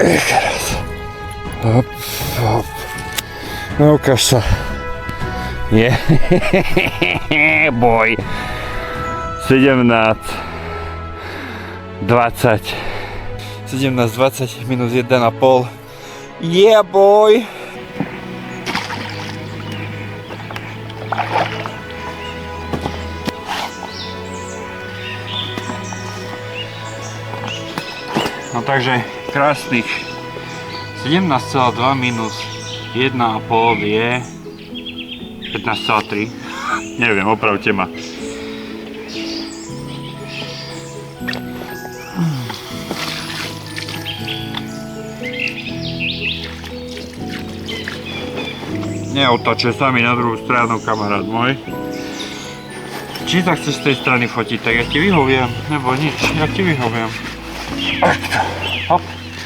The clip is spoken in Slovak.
Ešte raz. Hop, hop. No ukáž sa. Je. Boj. 17. 20. 17:20 minus 1,5. Yeah boy! No takže krásnych 17,2 minus 1,5 je 15,3. Neviem, opravte ma. Neotačuje sa mi na druhú stranu, kamarát môj. Či sa chceš z tej strany fotiť, tak ja ti vyhoviem, nebo nič, ja ti vyhoviem. Hop.